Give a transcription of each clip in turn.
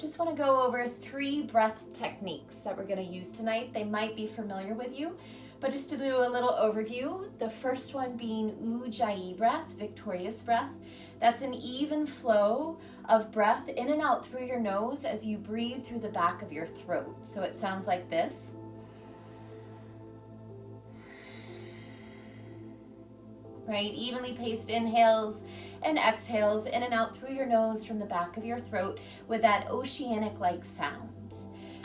just want to go over 3 breath techniques that we're going to use tonight. They might be familiar with you, but just to do a little overview, the first one being Ujjayi breath, victorious breath. That's an even flow of breath in and out through your nose as you breathe through the back of your throat. So it sounds like this. Right, evenly paced inhales and exhales in and out through your nose from the back of your throat with that oceanic-like sound.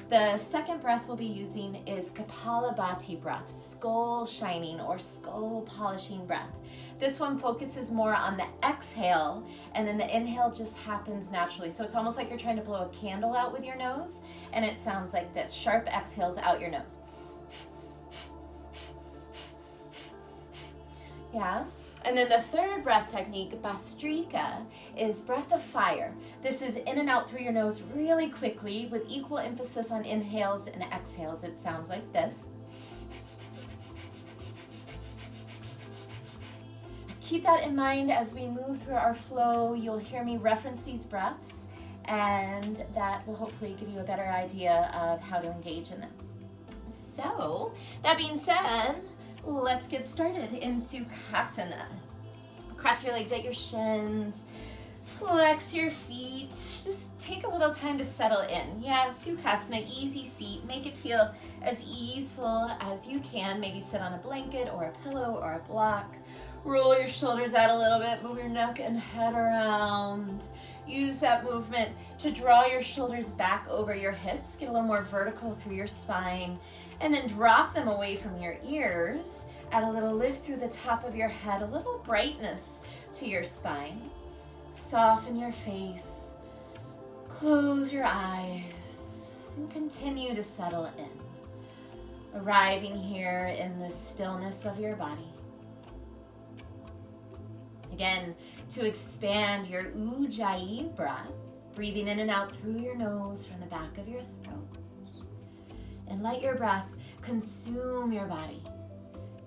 The second breath we'll be using is Kapalabhati breath, skull shining or skull polishing breath. This one focuses more on the exhale, and then the inhale just happens naturally. So it's almost like you're trying to blow a candle out with your nose, and it sounds like this, sharp exhales out your nose. Yeah. And then the third breath technique, Bhastrika, is breath of fire. This is in and out through your nose really quickly with equal emphasis on inhales and exhales. It sounds like this. Keep that in mind as we move through our flow. You'll hear me reference these breaths, and that will hopefully give you a better idea of how to engage in them. So, that being said, let's get started in Sukhasana. Cross your legs at your shins, flex your feet, just take a little time to settle in. Yeah, Sukhasana, easy seat, make it feel as easeful as you can. Maybe sit on a blanket or a pillow or a block. Roll your shoulders out a little bit, move your neck and head around. Use that movement to draw your shoulders back over your hips, get a little more vertical through your spine, and then drop them away from your ears. Add a little lift through the top of your head, a little brightness to your spine. Soften your face, close your eyes, and continue to settle in. Arriving here in the stillness of your body. Again, to expand your Ujjayi breath, breathing in and out through your nose from the back of your throat. And let your breath consume your body.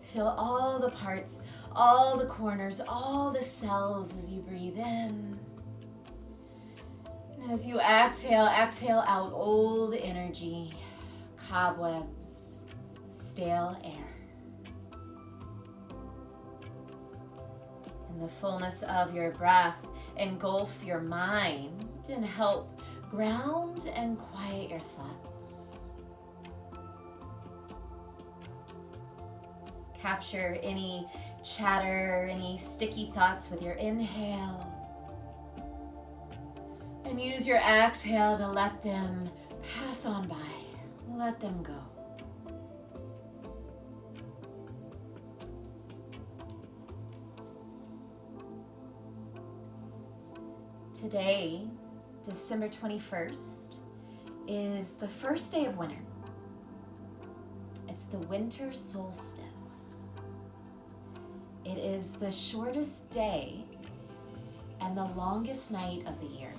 Feel all the parts, all the corners, all the cells as you breathe in. And as you exhale, exhale out old energy, cobwebs, stale air. In the fullness of your breath, engulf your mind and help ground and quiet your thoughts. Capture any chatter, any sticky thoughts with your inhale. And use your exhale to let them pass on by. Let them go. Today, December 21st, is the first day of winter. It's the winter solstice. It is the shortest day and the longest night of the year.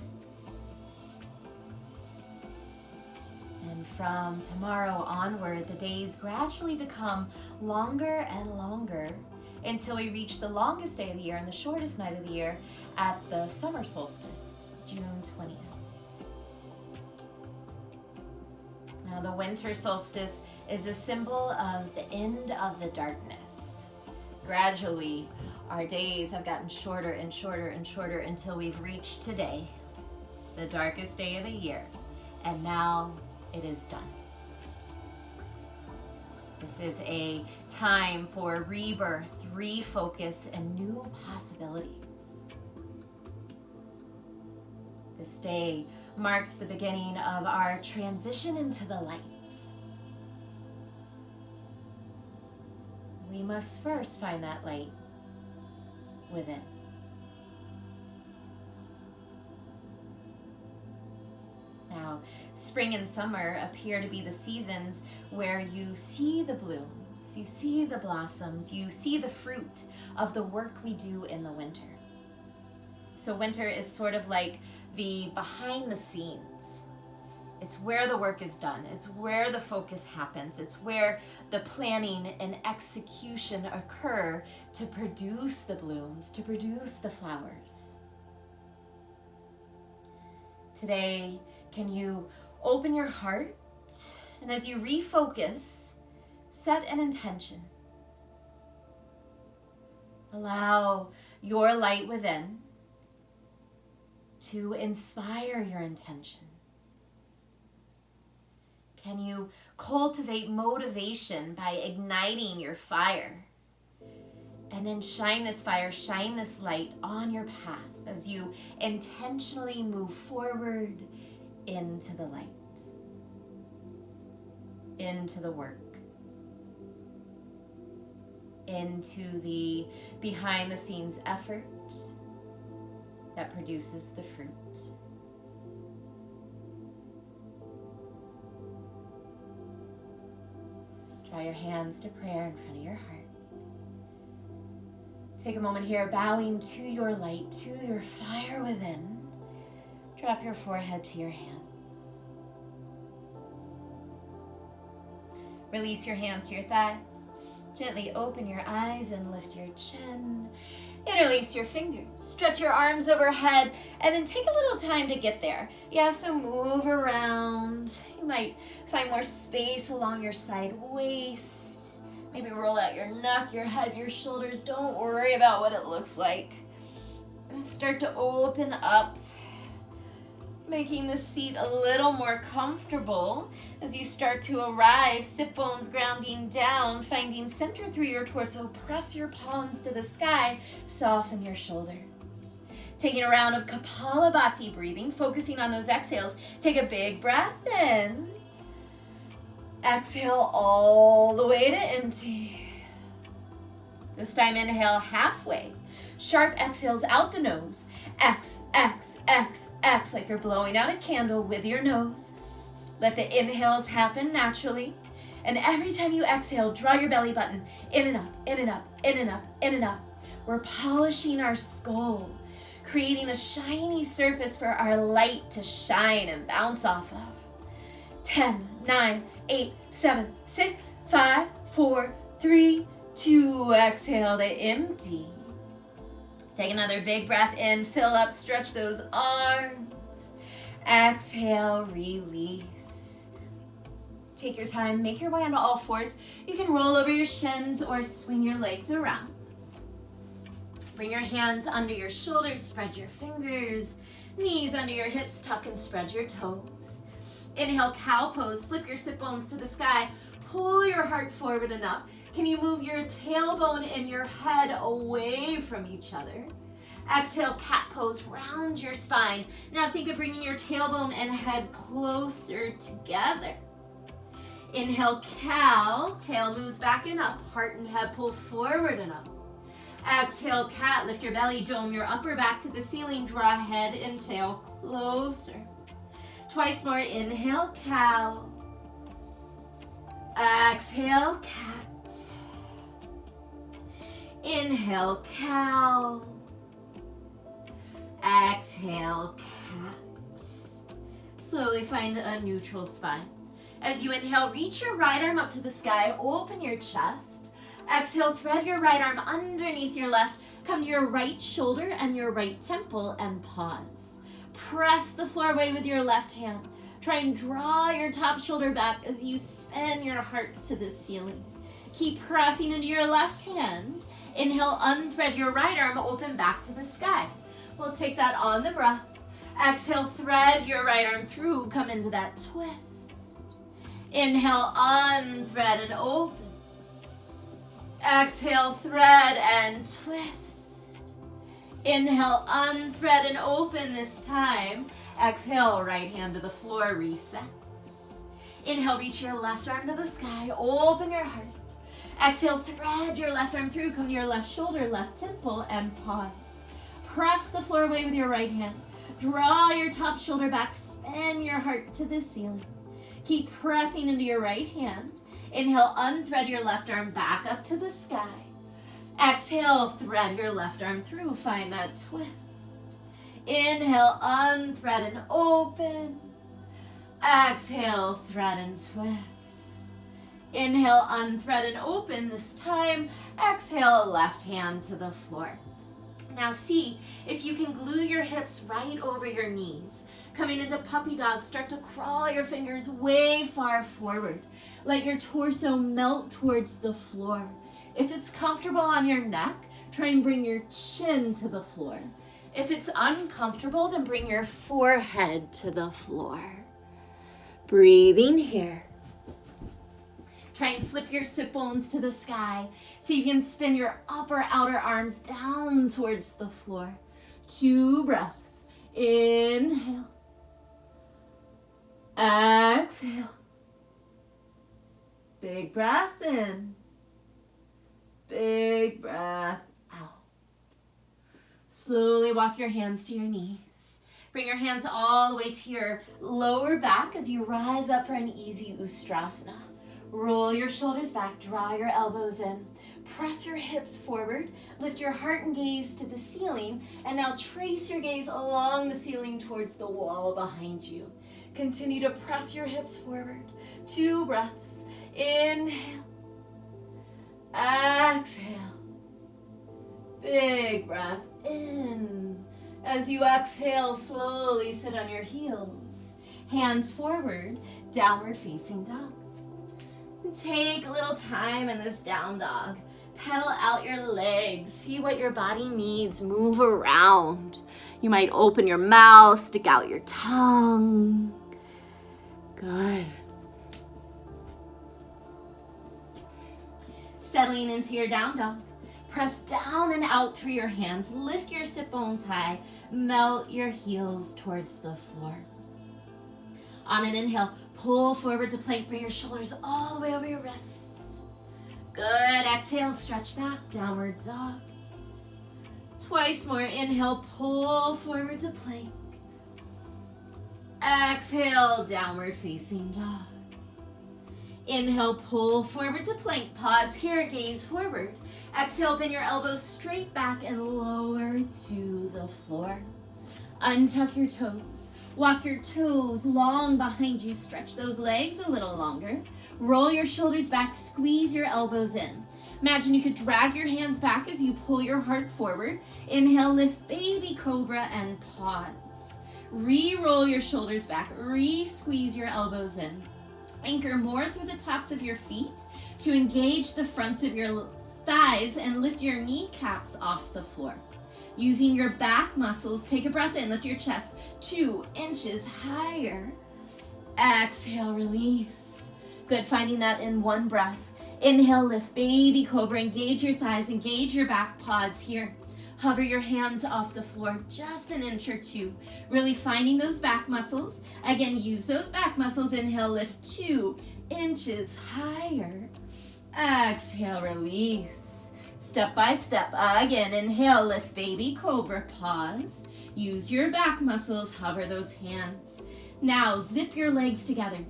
And from tomorrow onward, the days gradually become longer and longer until we reach the longest day of the year and the shortest night of the year at the summer solstice, June 20th. Now, the winter solstice is a symbol of the end of the darkness. Gradually, our days have gotten shorter and shorter and shorter until we've reached today, the darkest day of the year, and now it is done. This is a time for rebirth, refocus, and new possibilities. This day marks the beginning of our transition into the light. We must first find that light within. Now, spring and summer appear to be the seasons where you see the blooms, you see the blossoms, you see the fruit of the work we do in the winter. So winter is sort of like the behind the scenes. It's where the work is done. It's where the focus happens. It's where the planning and execution occur to produce the blooms, to produce the flowers. Today, Can you open your heart? And as you refocus, set an intention. Allow your light within to inspire your intention. Can you cultivate motivation by igniting your fire? And then shine this fire, shine this light on your path as you intentionally move forward into the light, into the work, into the behind the scenes effort that produces the fruit. Draw your hands to prayer in front of your heart. Take a moment here, bowing to your light, to your fire within. Drop your forehead to your hands. Release your hands to your thighs. Gently open your eyes and lift your chin. Interlace your fingers, stretch your arms overhead, and then take a little time to get there. Yeah, so move around. You might find more space along your side waist. Maybe roll out your neck, your head, your shoulders. Don't worry about what it looks like. Start to open up, making the seat a little more comfortable as you start to arrive. Sit bones grounding down, finding center through your torso. Press your palms to the sky. Soften your shoulders. Taking a round of Kapalabhati breathing, focusing on those exhales. Take a big breath in. Exhale all the way to empty. This time inhale halfway. Sharp exhales out the nose. X, X, X, X, like you're blowing out a candle with your nose. Let the inhales happen naturally. And every time you exhale, draw your belly button in and up, in and up, in and up, in and up. We're polishing our skull, creating a shiny surface for our light to shine and bounce off of. 10, 9, 8, 7, 6, 5, 4, 3, 2. Exhale to empty. Take another big breath in, fill up, stretch those arms. Exhale, release. Take your time, make your way onto all fours. You can roll over your shins or swing your legs around. Bring your hands under your shoulders, spread your fingers, knees under your hips, tuck and spread your toes. Inhale, cow pose, flip your sit bones to the sky, pull your heart forward and up. Can you move your tailbone and your head away from each other? Exhale, cat pose, round your spine. Now think of bringing your tailbone and head closer together. Inhale, cow, tail moves back and up, heart and head pull forward and up. Exhale, cat, lift your belly, dome your upper back to the ceiling, draw head and tail closer. Twice more, inhale, cow. Exhale, cat. Inhale, cow. Exhale, cat. Slowly find a neutral spine. As you inhale, reach your right arm up to the sky, open your chest. Exhale, thread your right arm underneath your left. Come to your right shoulder and your right temple and pause. Press the floor away with your left hand. Try and draw your top shoulder back as you spin your heart to the ceiling. Keep pressing into your left hand. Inhale, unthread your right arm, open back to the sky. We'll take that on the breath. Exhale, thread your right arm through, come into that twist. Inhale, unthread and open. Exhale, thread and twist. Inhale, unthread and open this time. Exhale, right hand to the floor, reset. Inhale, reach your left arm to the sky, open your heart. Exhale, thread your left arm through, come to your left shoulder, left temple, and pause. Press the floor away with your right hand. Draw your top shoulder back, spin your heart to the ceiling. Keep pressing into your right hand. Inhale, unthread your left arm back up to the sky. Exhale, thread your left arm through, find that twist. Inhale, unthread and open. Exhale, thread and twist. Inhale, unthread and open this time. Exhale, left hand to the floor. Now see if you can glue your hips right over your knees. Coming into puppy dog, start to crawl your fingers way far forward. Let your torso melt towards the floor. If it's comfortable on your neck, try and bring your chin to the floor. If it's uncomfortable, then bring your forehead to the floor. Breathing here. Try and flip your sit bones to the sky so you can spin your upper outer arms down towards the floor. 2 breaths. Inhale. Exhale. Big breath in. Big breath out. Slowly walk your hands to your knees. Bring your hands all the way to your lower back as you rise up for an easy Ustrasana. Roll your shoulders back, draw your elbows in. Press your hips forward, lift your heart and gaze to the ceiling, and now trace your gaze along the ceiling towards the wall behind you. Continue to press your hips forward. 2 breaths. Inhale. Exhale. Big breath in. As you exhale, slowly sit on your heels. Hands forward, downward facing dog. Take a little time in this down dog. Pedal out your legs. See what your body needs. Move around. You might open your mouth, stick out your tongue. Good. Settling into your down dog. Press down and out through your hands. Lift your sit bones high. Melt your heels towards the floor. On an inhale, pull forward to plank. Bring your shoulders all the way over your wrists. Good. Exhale, stretch back, downward dog. Twice more. Inhale, pull forward to plank. Exhale, downward facing dog. Inhale, pull forward to plank. Pause here, gaze forward. Exhale, bend your elbows straight back and lower to the floor. Untuck your toes. Walk your toes long behind you. Stretch those legs a little longer. Roll your shoulders back. Squeeze your elbows in. Imagine you could drag your hands back as you pull your heart forward. Inhale, lift baby cobra and pause. Re-roll your shoulders back. Re-squeeze your elbows in. Anchor more through the tops of your feet to engage the fronts of your thighs and lift your kneecaps off the floor. Using your back muscles, take a breath in, lift your chest 2 inches higher. Exhale, release. Good, finding that in 1 breath. Inhale, lift baby cobra, engage your thighs, engage your back, pause here. Hover your hands off the floor just an inch or 2. Really finding those back muscles. Again, use those back muscles. Inhale, lift 2 inches higher. Exhale, release. Step by step. Again, inhale, lift baby cobra, pause. Use your back muscles, hover those hands. Now, zip your legs together.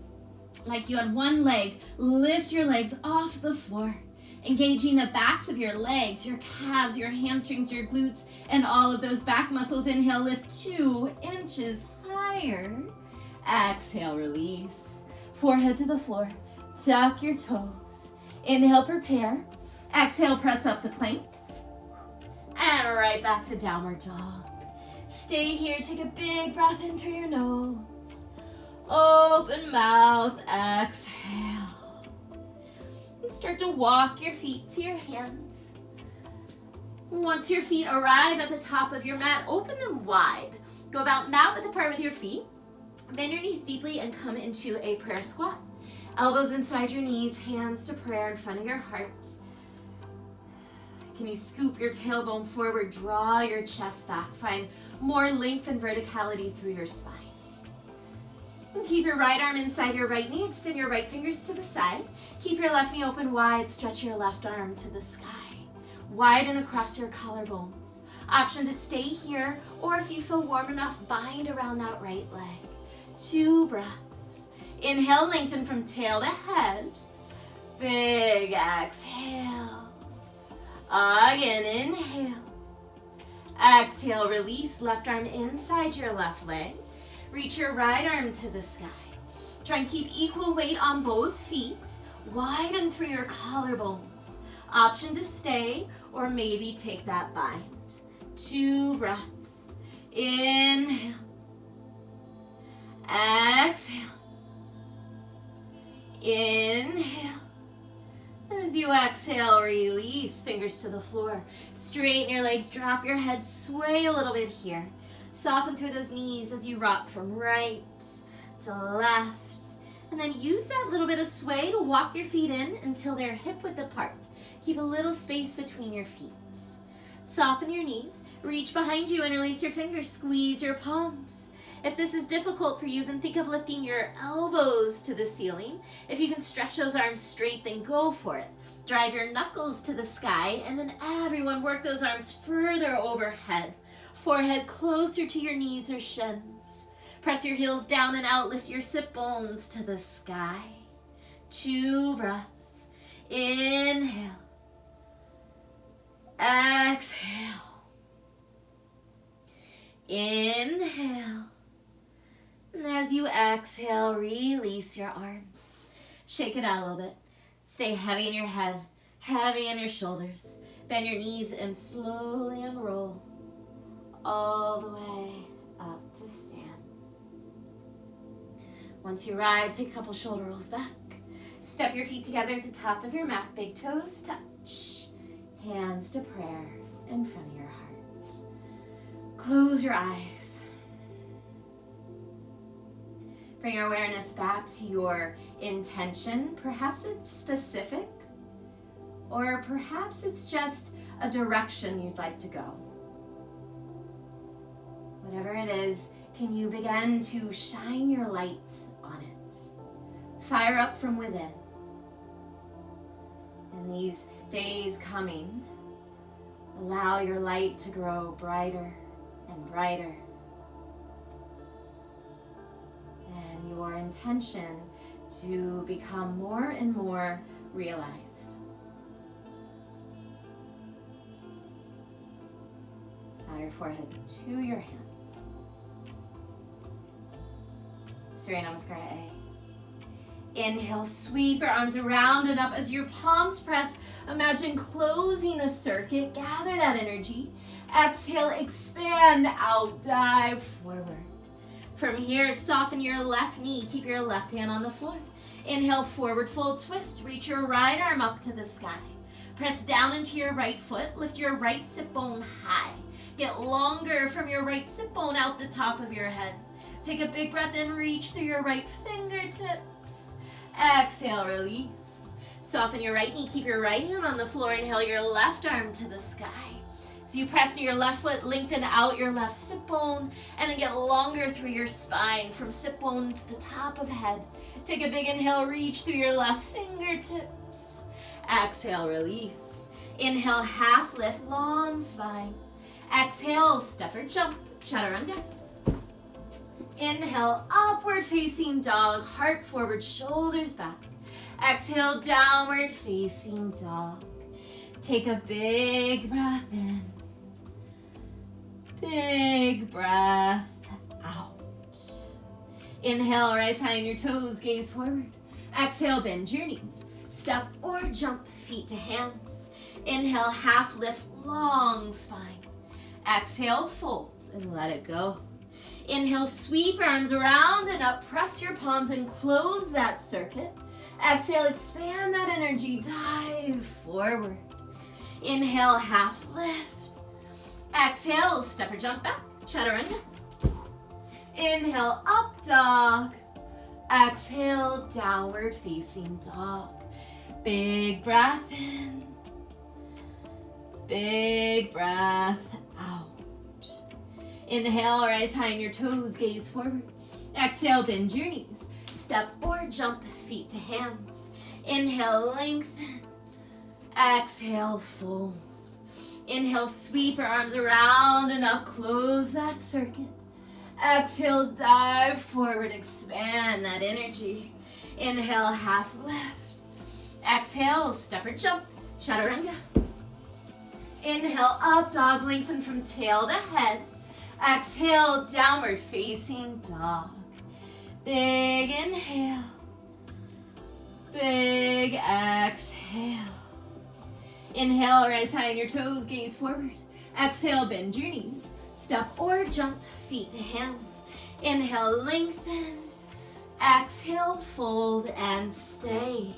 Like you had 1 leg, lift your legs off the floor. Engaging the backs of your legs, your calves, your hamstrings, your glutes, and all of those back muscles. Inhale, lift 2 inches higher. Exhale, release. Forehead to the floor. Tuck your toes. Inhale, prepare. Exhale, press up to plank. And right back to downward dog. Stay here, take a big breath in through your nose. Open mouth, exhale. And start to walk your feet to your hands. Once your feet arrive at the top of your mat, open them wide. Go about mat width apart with your feet. Bend your knees deeply and come into a prayer squat. Elbows inside your knees, hands to prayer in front of your heart. Can you scoop your tailbone forward, draw your chest back, find more length and verticality through your spine. And keep your right arm inside your right knee, extend your right fingers to the side. Keep your left knee open wide, stretch your left arm to the sky. Widen across your collarbones. Option to stay here, or if you feel warm enough, bind around that right leg. 2 breaths. Inhale, lengthen from tail to head. Big exhale. Again, inhale. Exhale, release. Left arm inside your left leg. Reach your right arm to the sky. Try and keep equal weight on both feet. Widen through your collarbones. Option to stay or maybe take that bind. 2 breaths. Inhale. Exhale. Inhale. As you exhale, release, fingers to the floor. Straighten your legs, drop your head, sway a little bit here. Soften through those knees as you rock from right to left. And then use that little bit of sway to walk your feet in until they're hip-width apart. Keep a little space between your feet. Soften your knees, reach behind you, interlace your fingers, squeeze your palms. If this is difficult for you, then think of lifting your elbows to the ceiling. If you can stretch those arms straight, then go for it. Drive your knuckles to the sky, and then everyone work those arms further overhead. Forehead closer to your knees or shins. Press your heels down and out, lift your sit bones to the sky. 2 breaths. Inhale. Exhale. Inhale. And as you exhale, release your arms. Shake it out a little bit. Stay heavy in your head, heavy in your shoulders. Bend your knees and slowly unroll all the way up to stand. Once you arrive, take a couple shoulder rolls back. Step your feet together at the top of your mat. Big toes touch. Hands to prayer in front of your heart. Close your eyes. Bring your awareness back to your intention. Perhaps it's specific, or perhaps it's just a direction you'd like to go. Whatever it is, can you begin to shine your light on it? Fire up from within. In these days coming, allow your light to grow brighter and brighter. And your intention to become more and more realized. Now your forehead to your hand. Surya Namaskara A. Inhale, sweep your arms around and up as your palms press. Imagine closing a circuit. Gather that energy. Exhale, expand out, dive forward. From here, soften your left knee. Keep your left hand on the floor. Inhale, forward fold twist. Reach your right arm up to the sky. Press down into your right foot. Lift your right sit bone high. Get longer from your right sit bone out the top of your head. Take a big breath in. Reach through your right fingertips. Exhale, release. Soften your right knee. Keep your right hand on the floor. Inhale your left arm to the sky. So you press to your left foot, lengthen out your left sit bone, and then get longer through your spine from sit bones to top of head. Take a big inhale, reach through your left fingertips. Exhale, release. Inhale, half lift, long spine. Exhale, step or jump, chaturanga. Inhale, upward facing dog, heart forward, shoulders back. Exhale, downward facing dog. Take a big breath in. Big breath out. Inhale, rise high on your toes, gaze forward. Exhale, bend your knees. Step or jump, feet to hands. Inhale, half lift, long spine. Exhale, fold and let it go. Inhale, sweep arms around and up. Press your palms and close that circuit. Exhale, expand that energy. Dive forward. Inhale, half lift. Exhale, step or jump back. Chaturanga. Inhale, up dog. Exhale, downward facing dog. Big breath in. Big breath out. Inhale, rise high on your toes, gaze forward. Exhale, bend your knees. Step or jump, feet to hands. Inhale, lengthen. Exhale, fold. Inhale, sweep your arms around and up. Close that circuit. Exhale, dive forward. Expand that energy. Inhale, half lift. Exhale, step or jump. Chaturanga. Inhale, up dog. Lengthen from tail to head. Exhale, downward facing dog. Big inhale. Big exhale. Inhale, rise high on your toes, gaze forward. Exhale, bend your knees. Step or jump, feet to hands. Inhale, lengthen. Exhale, fold and stay.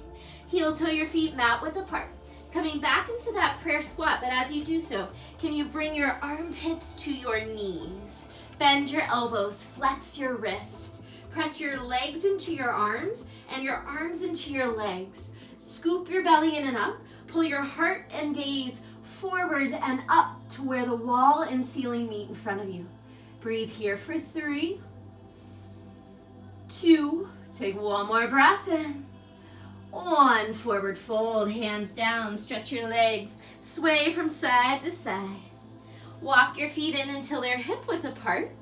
Heel toe your feet mat width apart. Coming back into that prayer squat, but as you do so, can you bring your armpits to your knees? Bend your elbows, flex your wrist. Press your legs into your arms and your arms into your legs. Scoop your belly in and up. Pull your heart and gaze forward and up to where the wall and ceiling meet in front of you. Breathe here for 3, 2, take one more breath in. 1, forward fold, hands down, stretch your legs, sway from side to side. Walk your feet in until they're hip width apart.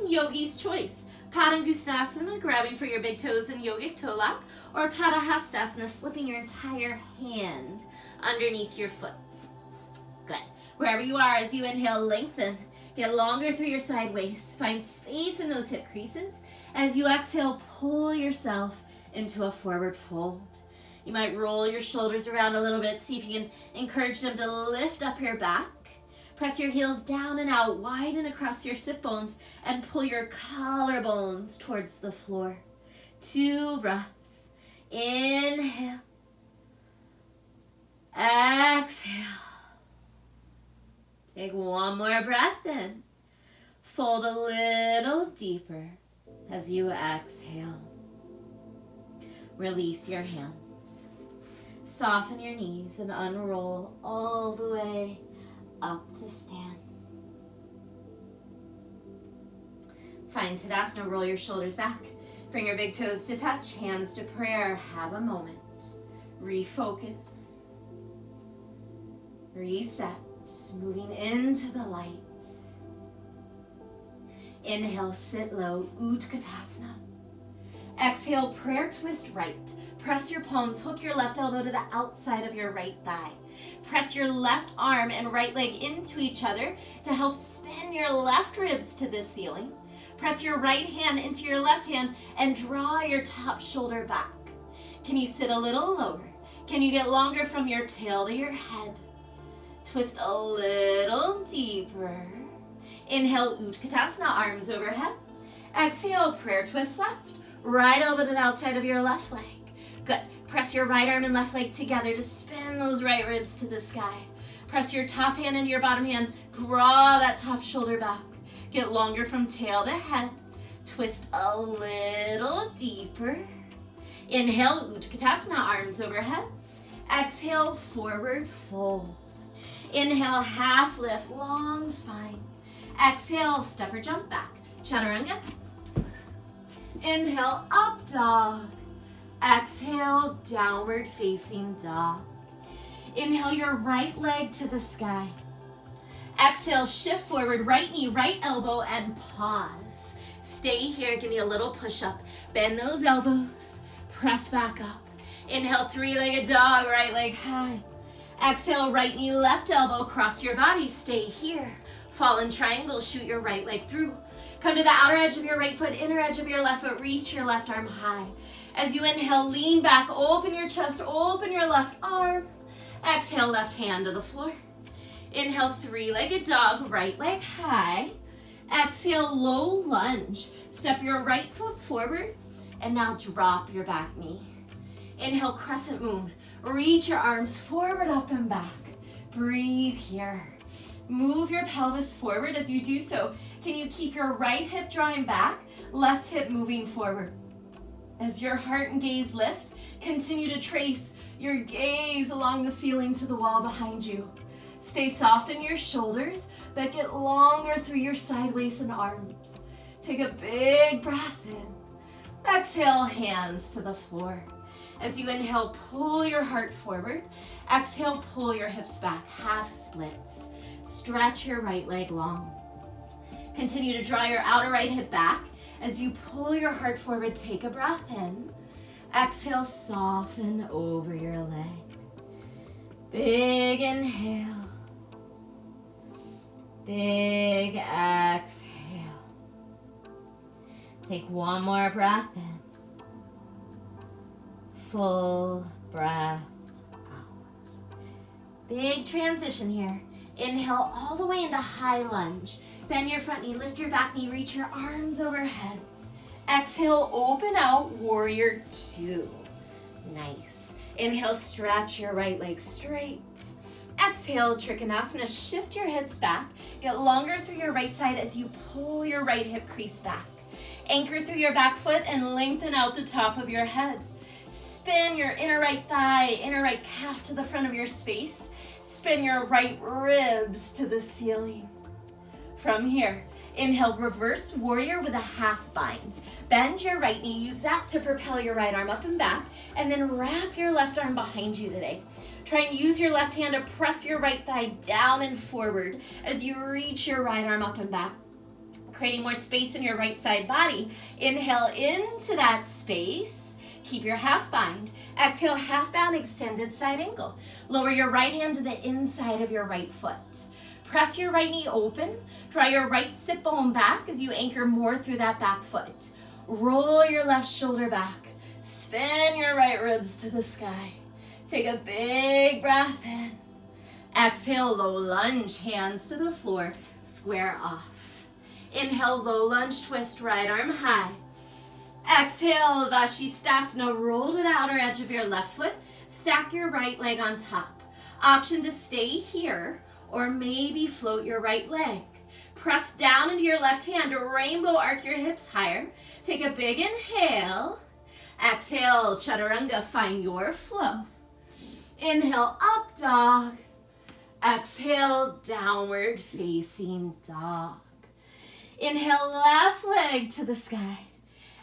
Yogi's choice. Padangustasana, grabbing for your big toes in yogic toe lock, or Padahastasana, slipping your entire hand underneath your foot. Good. Wherever you are, as you inhale, lengthen. Get longer through your side waist. Find space in those hip creases. As you exhale, pull yourself into a forward fold. You might roll your shoulders around a little bit. See if you can encourage them to lift up your back. Press your heels down and out, widen across your sit bones, and pull your collarbones towards the floor. 2 breaths. Inhale. Exhale. Take one more breath in. Fold a little deeper as you exhale. Release your hands. Soften your knees and unroll all the way up to stand. Find Tadasana, roll your shoulders back. Bring your big toes to touch, hands to prayer. Have a moment. Refocus. Reset, moving into the light. Inhale, sit low, Utkatasana. Exhale, prayer twist right. Press your palms, hook your left elbow to the outside of your right thigh. Press your left arm and right leg into each other to help spin your left ribs to the ceiling. Press your right hand into your left hand and draw your top shoulder back. Can you sit a little lower? Can you get longer from your tail to your head? Twist a little deeper. Inhale, Utkatasana, arms overhead. Exhale, prayer twist left. Right elbow to the outside of your left leg. Good. Press your right arm and left leg together to spin those right ribs to the sky. Press your top hand into your bottom hand. Draw that top shoulder back. Get longer from tail to head. Twist a little deeper. Inhale, Utkatasana, arms overhead. Exhale, forward fold. Inhale, half lift, long spine. Exhale, step or jump back. Chaturanga. Inhale, up dog. Exhale, downward facing dog. Inhale your right leg to the sky. Exhale, shift forward, right knee, right elbow, and pause. Stay here, give me a little push up. Bend those elbows, press back up. Inhale, 3-legged dog, right leg high. Exhale, right knee, left elbow, cross your body, stay here. Fallen triangle, shoot your right leg through. Come to the outer edge of your right foot, inner edge of your left foot, reach your left arm high. As you inhale, lean back, open your chest, open your left arm. Exhale, left hand to the floor. Inhale, 3-legged dog, right leg high. Exhale, low lunge. Step your right foot forward, and now drop your back knee. Inhale, crescent moon. Reach your arms forward, up and back. Breathe here. Move your pelvis forward as you do so. Can you keep your right hip drawing back, left hip moving forward? As your heart and gaze lift, continue to trace your gaze along the ceiling to the wall behind you. Stay soft in your shoulders, but get longer through your side waist and arms. Take a big breath in. Exhale, hands to the floor. As you inhale, pull your heart forward. Exhale, pull your hips back, half splits. Stretch your right leg long. Continue to draw your outer right hip back. As you pull your heart forward, take a breath in. Exhale, soften over your leg. Big inhale. Big exhale. Take one more breath in. Full breath out. Big transition here. Inhale all the way into high lunge. Bend your front knee, lift your back knee, reach your arms overhead. Exhale, open out, warrior two. Nice. Inhale, stretch your right leg straight. Exhale, Trikonasana, shift your hips back. Get longer through your right side as you pull your right hip crease back. Anchor through your back foot and lengthen out the top of your head. Spin your inner right thigh, inner right calf to the front of your space. Spin your right ribs to the ceiling. From here, inhale, reverse warrior with a half bind. Bend your right knee, use that to propel your right arm up and back, and then wrap your left arm behind you today. Try and use your left hand to press your right thigh down and forward as you reach your right arm up and back, creating more space in your right side body. Inhale into that space. Keep your half bind. Exhale, half bound, extended side angle. Lower your right hand to the inside of your right foot. Press your right knee open. Draw your right sit bone back as you anchor more through that back foot. Roll your left shoulder back. Spin your right ribs to the sky. Take a big breath in. Exhale, low lunge, hands to the floor, square off. Inhale, low lunge, twist, right arm high. Exhale, Vashisthasana, roll to the outer edge of your left foot. Stack your right leg on top. Option to stay here or maybe float your right leg. Press down into your left hand, rainbow arc your hips higher. Take a big inhale. Exhale, Chaturanga, find your flow. Inhale, up dog. Exhale, downward facing dog. Inhale, left leg to the sky.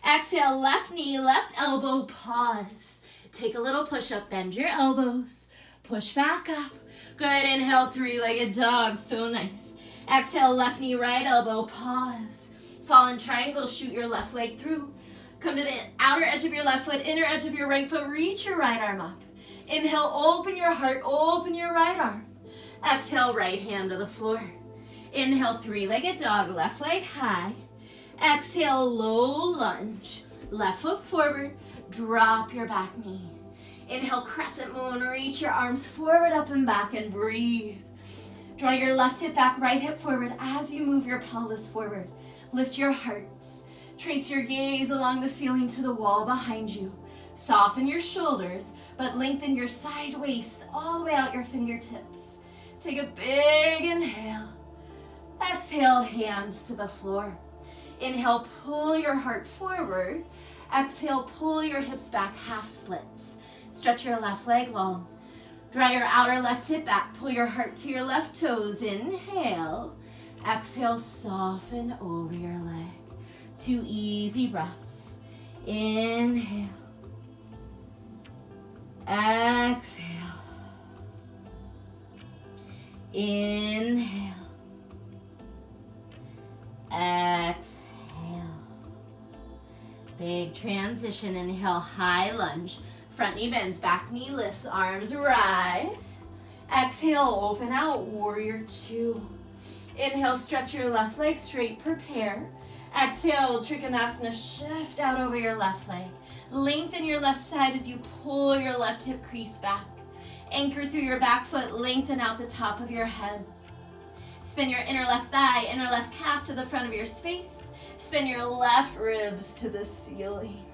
Exhale, left knee, left elbow, pause. Take a little push up, bend your elbows. Push back up. Good, inhale, three-legged dog, so nice. Exhale, left knee, right elbow, pause. Fallen triangle, shoot your left leg through. Come to the outer edge of your left foot, inner edge of your right foot, reach your right arm up. Inhale, open your heart, open your right arm. Exhale, right hand to the floor. Inhale, three-legged dog, left leg high. Exhale, low lunge. Left foot forward, drop your back knee. Inhale, crescent moon, reach your arms forward, up and back, and breathe. Draw your left hip back, right hip forward as you move your pelvis forward. Lift your heart. Trace your gaze along the ceiling to the wall behind you. Soften your shoulders, but lengthen your side waist all the way out your fingertips. Take a big inhale. Exhale, hands to the floor. Inhale, pull your heart forward. Exhale, pull your hips back, half splits. Stretch your left leg long. Draw your outer left hip back. Pull your heart to your left toes. Inhale. Exhale, soften over your leg. 2 easy breaths. Inhale. Exhale. Inhale. Exhale. Big transition. Inhale, high lunge. Front knee bends, back knee lifts, arms rise. Exhale, open out, warrior two. Inhale, stretch your left leg straight, prepare. Exhale, Trikonasana, shift out over your left leg. Lengthen your left side as you pull your left hip crease back. Anchor through your back foot, lengthen out the top of your head. Spin your inner left thigh, inner left calf to the front of your space. Spin your left ribs to the ceiling.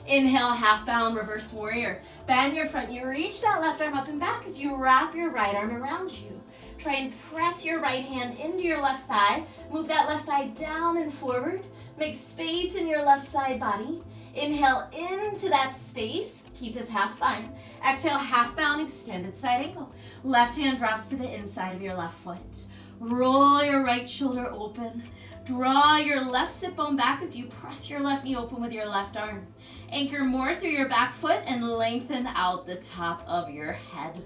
Inhale, half bound, reverse warrior. Bend your front knee, reach that left arm up and back as you wrap your right arm around you. Try and press your right hand into your left thigh. Move that left thigh down and forward. Make space in your left side body. Inhale into that space. Keep this half bind. Exhale, half bound, extended side angle. Left hand drops to the inside of your left foot. Roll your right shoulder open. Draw your left sit bone back as you press your left knee open with your left arm. Anchor more through your back foot and lengthen out the top of your head.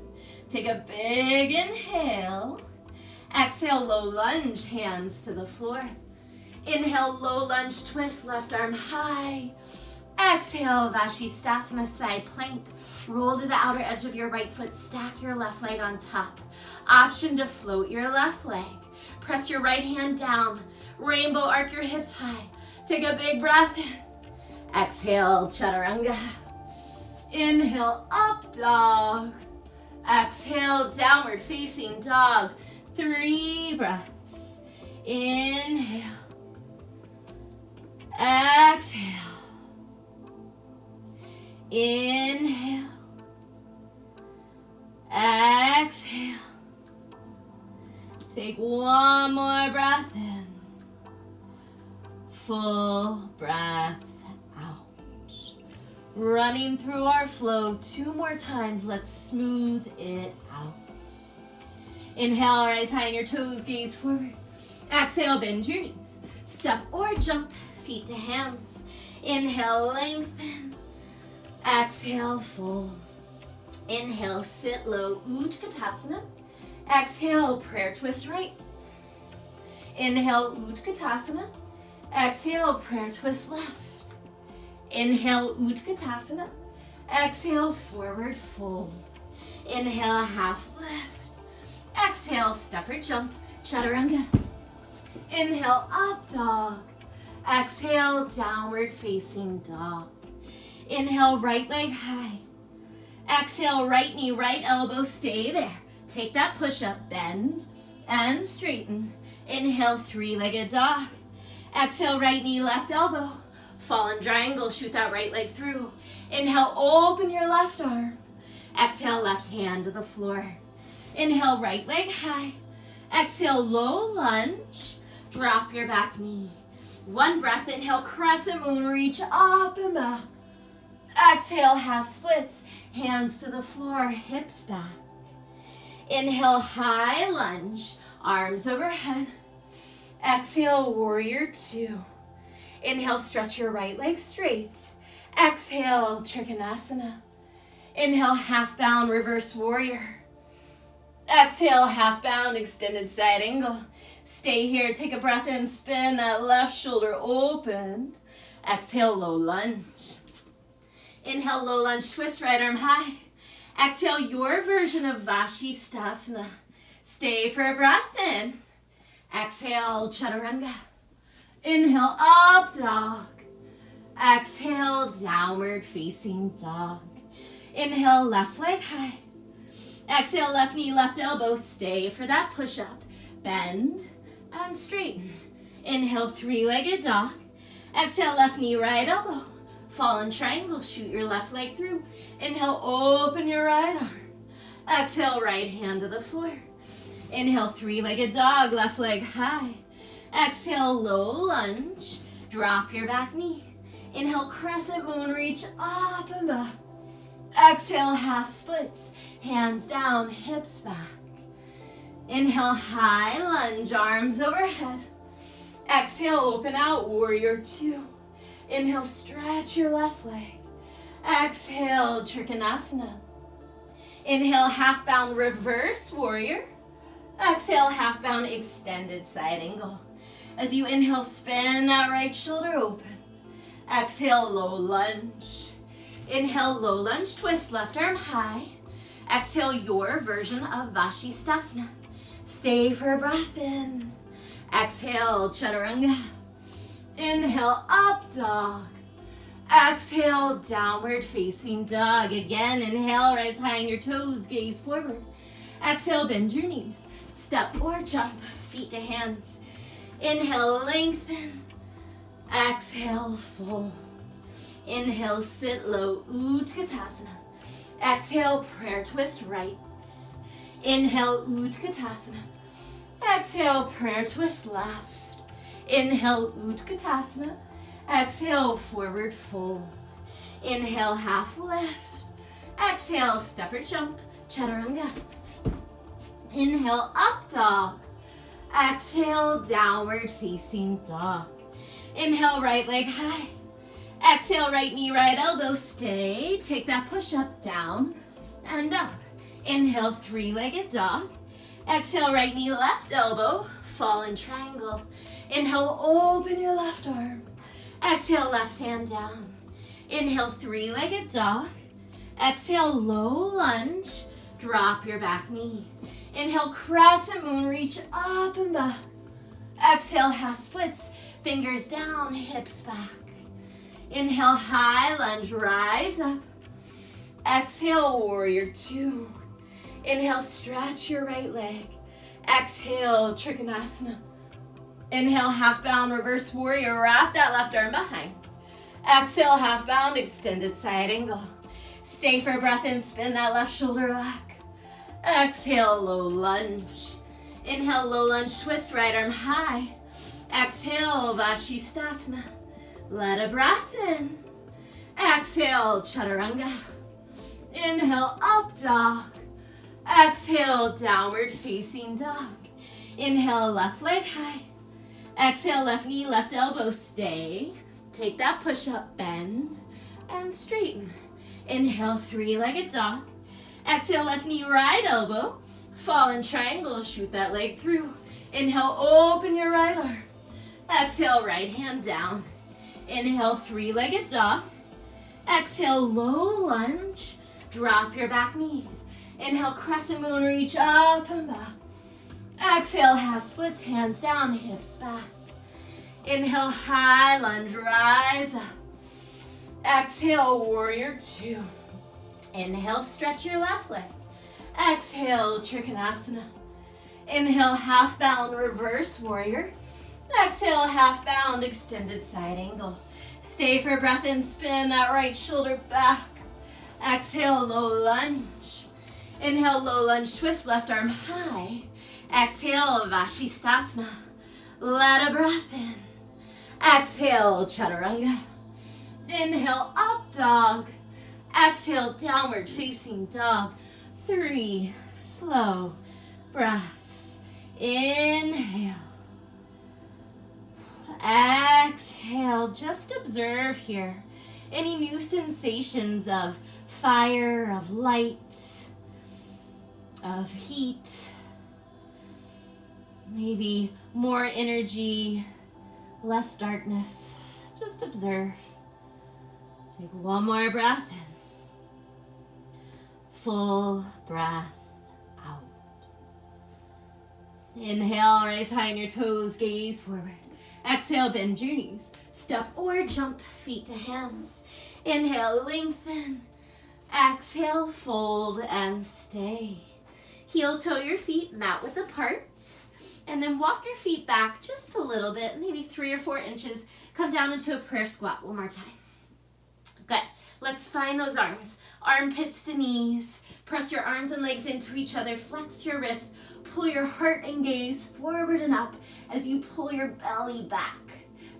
Take a big inhale. Exhale, low lunge, hands to the floor. Inhale, low lunge, twist, left arm high. Exhale, Vashisthasana, side plank. Roll to the outer edge of your right foot, stack your left leg on top. Option to float your left leg. Press your right hand down. Rainbow arc your hips high. Take a big breath in. Exhale, Chaturanga. Inhale, up dog. Exhale, downward facing dog. 3 breaths. Inhale. Exhale. Inhale. Exhale. Take one more breath in. Full breath out. Running through our flow 2 more times. Let's smooth it out. Inhale, rise high on your toes, gaze forward. Exhale, bend your knees. Step or jump, feet to hands. Inhale, lengthen. Exhale, fold. Inhale, sit low, Utkatasana. Exhale, prayer twist right. Inhale, Utkatasana. Exhale, prayer twist left. Inhale, Utkatasana. Exhale, forward fold. Inhale, half lift. Exhale, step or jump, chaturanga. Inhale, up dog. Exhale, downward facing dog. Inhale, right leg high. Exhale, right knee, right elbow, stay there. Take that push-up, bend and straighten. Inhale, 3-legged dog. Exhale, right knee, left elbow. Fallen triangle, shoot that right leg through. Inhale, open your left arm. Exhale, left hand to the floor. Inhale, right leg high. Exhale, low lunge. Drop your back knee. 1 breath, inhale, crescent moon, reach up and back. Exhale, half splits, hands to the floor, hips back. Inhale, high lunge, arms overhead. Exhale, warrior 2. Inhale, stretch your right leg straight. Exhale, Trikonasana. Inhale, half bound, reverse warrior. Exhale, half bound, extended side angle. Stay here, take a breath in, spin that left shoulder open. Exhale, low lunge. Inhale, low lunge, twist right arm high. Exhale, your version of Vashisthasana. Stay for a breath in. Exhale, chaturanga. Inhale, up dog. Exhale, downward facing dog. Inhale, left leg high. Exhale, left knee, left elbow. Stay for that push-up. Bend and straighten. Inhale, 3-legged dog. Exhale, left knee, right elbow. Fallen triangle, shoot your left leg through. Inhale, open your right arm. Exhale, right hand to the floor. Inhale, 3-legged dog, left leg high. Exhale, low lunge. Drop your back knee. Inhale, crescent moon, reach up and back. Exhale, half splits. Hands down, hips back. Inhale, high lunge, arms overhead. Exhale, open out, warrior 2. Inhale, stretch your left leg. Exhale, Trikonasana. Inhale, half bound, reverse warrior. Exhale, half bound, extended side angle. As you inhale, spin that right shoulder open. Exhale, low lunge. Inhale, low lunge, twist, left arm high. Exhale, your version of Vashisthasana. Stay for a breath in. Exhale, chaturanga. Inhale, up dog. Exhale, downward facing dog. Again, inhale, rise high on your toes, gaze forward. Exhale, bend your knees. Step or jump, feet to hands. Inhale, lengthen. Exhale, fold. Inhale, sit low, Utkatasana. Exhale, prayer twist right. Inhale, Utkatasana. Exhale, prayer twist left. Inhale, Utkatasana. Exhale, forward fold. Inhale, half lift. Exhale, step or jump, chaturanga. Inhale, up dog. Exhale, downward facing dog. Inhale, right leg high. Exhale, right knee, right elbow, stay. Take that push up, down and up. Inhale, 3-legged dog. Exhale, right knee, left elbow, fallen triangle. Inhale, open your left arm. Exhale, left hand down. Inhale, 3-legged dog. Exhale, low lunge. Drop your back knee. Inhale, crescent moon, reach up and back. Exhale, half splits, fingers down, hips back. Inhale, high lunge, rise up. Exhale, warrior 2. Inhale, stretch your right leg. Exhale, Trikonasana. Inhale, half bound, reverse warrior. Wrap that left arm behind. Exhale, half bound, extended side angle. Stay for a breath in, spin that left shoulder back. Exhale, low lunge. Inhale, low lunge, twist, right arm high. Exhale, Vashisthasana. Let a breath in. Exhale, Chaturanga. Inhale, up dog. Exhale, downward facing dog. Inhale, left leg high. Exhale, left knee, left elbow, stay. Take that push-up, bend, and straighten. Inhale, three-legged dog. Exhale, left knee, right elbow. Fall in triangle, shoot that leg through. Inhale, open your right arm. Exhale, right hand down. Inhale, three-legged dog. Exhale, low lunge. Drop your back knee. Inhale, crescent moon, reach up and back. Exhale, half splits, hands down, hips back. Inhale, high lunge, rise up. Exhale, warrior two. Inhale, stretch your left leg. Exhale, Trikonasana. Inhale, half bound, reverse warrior. Exhale, half bound, extended side angle. Stay for a breath in, spin that right shoulder back. Exhale, low lunge. Inhale, low lunge, twist, left arm high. Exhale, Vashisthasana. Let a breath in. Exhale, Chaturanga. Inhale, up dog. Exhale, downward facing dog. 3 slow breaths. Inhale. Exhale. Just observe here. Any new sensations of fire, of light, of heat, maybe more energy, less darkness. Just observe. Take one more breath in. Full breath out. Inhale, raise high on your toes, gaze forward. Exhale, bend your knees. Step or jump, feet to hands. Inhale, lengthen. Exhale, fold and stay. Heel toe your feet, mat width apart. And then walk your feet back just a little bit, maybe 3 or 4 inches. Come down into a prayer squat one more time. Good. Let's find those arms. Armpits to knees. Press your arms and legs into each other. Flex your wrists. Pull your heart and gaze forward and up as you pull your belly back.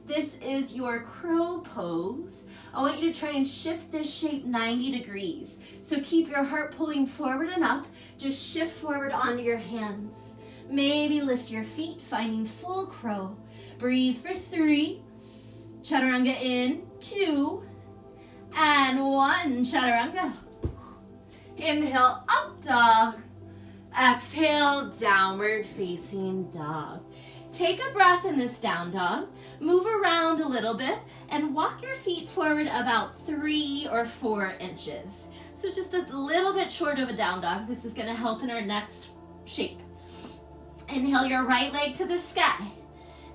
This is your crow pose. I want you to try and shift this shape 90 degrees. So keep your heart pulling forward and up. Just shift forward onto your hands. Maybe lift your feet, finding full crow. Breathe for 3. Chaturanga in, 2, and 1. Chaturanga. Inhale, up dog. Exhale, downward facing dog. Take a breath in this down dog. Move around a little bit and walk your feet forward about 3 or 4 inches. So just a little bit short of a down dog. This is going to help in our next shape. Inhale your right leg to the sky.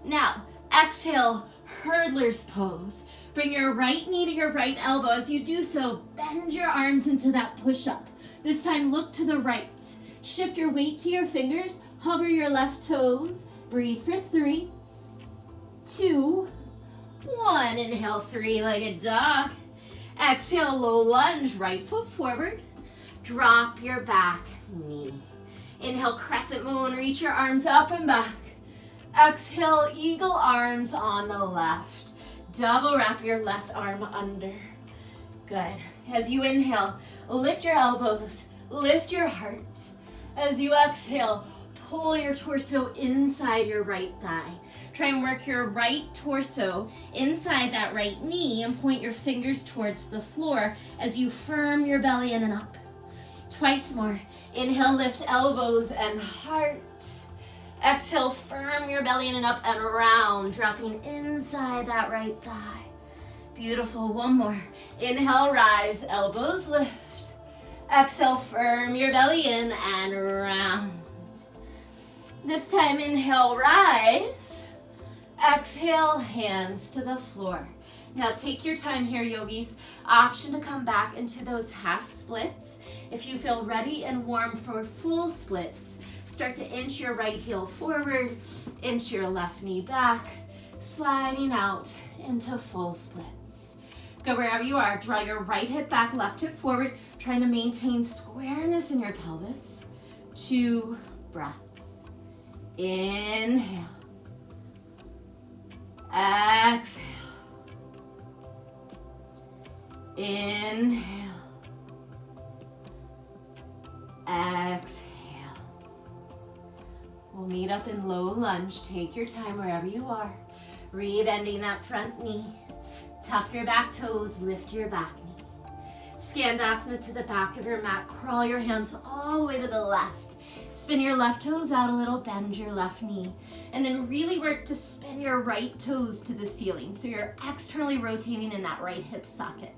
Now, exhale, hurdler's pose. Bring your right knee to your right elbow. As you do so, bend your arms into that push-up. This time, look to the right. Shift your weight to your fingers. Hover your left toes. Breathe for 3, 2, 1. Inhale, 3-legged dog. Exhale, low lunge, right foot forward. Drop your back knee. Inhale, crescent moon, reach your arms up and back. Exhale, eagle arms on the left. Double wrap your left arm under. Good. As you inhale, lift your elbows, lift your heart. As you exhale, pull your torso inside your right thigh. Try and work your right torso inside that right knee and point your fingers towards the floor as you firm your belly in and up. Twice more. Inhale, lift elbows and heart. Exhale, firm your belly in and up and round, dropping inside that right thigh. Beautiful. One more. Inhale, rise, elbows lift. Exhale, firm your belly in and round. This time, inhale, rise. Exhale, hands to the floor. Now take your time here, yogis. Option to come back into those half splits. If you feel ready and warm for full splits, Start to inch your right heel forward, inch your left knee back, sliding out into full splits. Go wherever you are. Draw your right hip back, left hip forward, trying to maintain squareness in your pelvis. 2 breaths. Inhale. Exhale. Inhale. Exhale. We'll meet up in low lunge. Take your time wherever you are. Rebending that front knee. Tuck your back toes, lift your back knee. Skandasana to the back of your mat. Crawl your hands all the way to the left. Spin your left toes out a little, bend your left knee. And then really work to spin your right toes to the ceiling. So you're externally rotating in that right hip socket.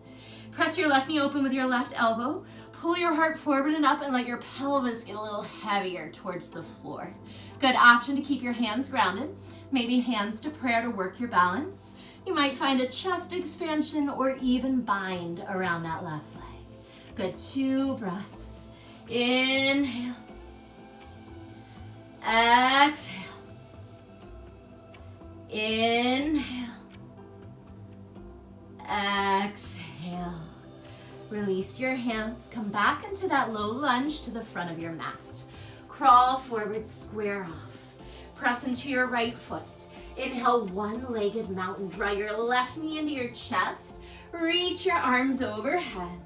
Press your left knee open with your left elbow. Pull your heart forward and up and let your pelvis get a little heavier towards the floor. Good option to keep your hands grounded. Maybe hands to prayer to work your balance. You might find a chest expansion or even bind around that left leg. Good, 2 breaths. Inhale. Exhale. Inhale. Exhale. Release your hands. Come back into that low lunge to the front of your mat. Crawl forward, square off. Press into your right foot. Inhale, one-legged mountain. Draw your left knee into your chest. Reach your arms overhead.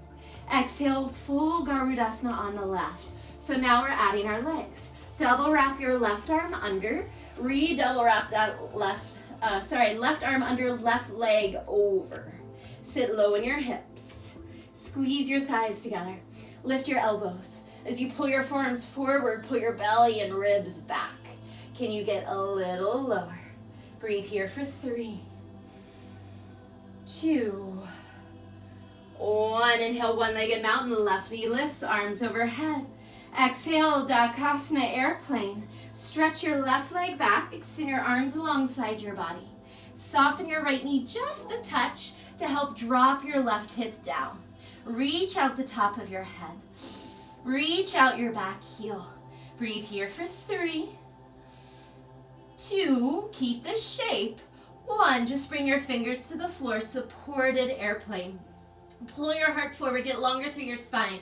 Exhale, full Garudasana on the left. So now we're adding our legs. Double wrap your left arm under. Double wrap that left arm under, left leg over. Sit low in your hips. Squeeze your thighs together. Lift your elbows. As you pull your forearms forward, pull your belly and ribs back. Can you get a little lower? Breathe here for 3, 2, 1. Inhale, one-legged mountain. Left knee lifts, arms overhead. Exhale, Dakasana airplane. Stretch your left leg back. Extend your arms alongside your body. Soften your right knee just a touch to help drop your left hip down. Reach out the top of your head. Reach out your back heel. Breathe here for 3, 2, keep the shape. 1, just bring your fingers to the floor, supported airplane. Pull your heart forward, get longer through your spine.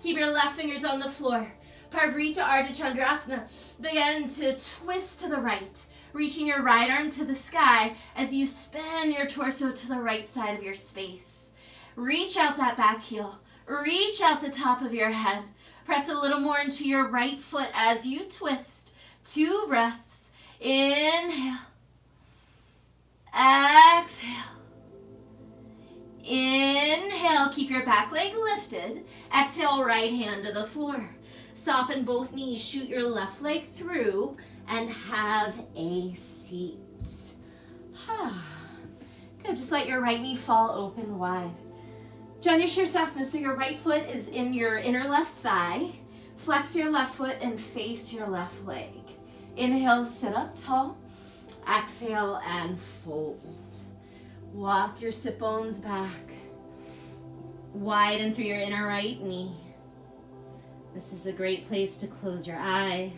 Keep your left fingers on the floor. Parvrita Ardha Chandrasana. Begin to twist to the right, reaching your right arm to the sky as you spin your torso to the right side of your space. Reach out that back heel. Reach out the top of your head. Press a little more into your right foot as you twist. 2 breaths. Inhale. Exhale. Inhale, keep your back leg lifted. Exhale, right hand to the floor. Soften both knees, shoot your left leg through, and have a seat. Good, just let your right knee fall open wide. Janu Shirsasana, so your right foot is in your inner left thigh. Flex your left foot and face your left leg. Inhale, sit up tall. Exhale and fold. Walk your sit bones back. Widen through your inner right knee. This is a great place to close your eyes,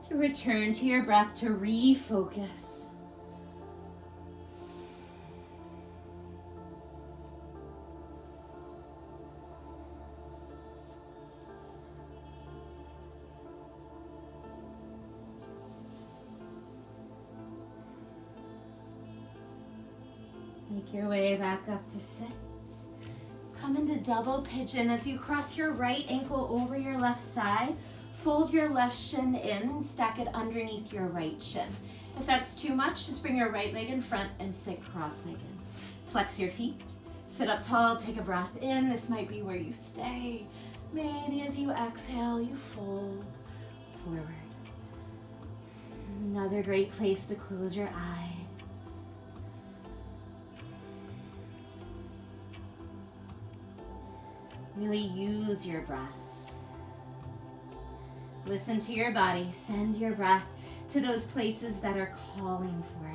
to return to your breath, to refocus. Make your way back up to sit. Come into double pigeon as you cross your right ankle over your left thigh. Fold your left shin in and stack it underneath your right shin. If that's too much, just bring your right leg in front and sit cross-legged. Flex your feet. Sit up tall, take a breath in. This might be where you stay. Maybe as you exhale, you fold forward. Another great place to close your eyes. Really use your breath. Listen to your body. Send your breath to those places that are calling for it.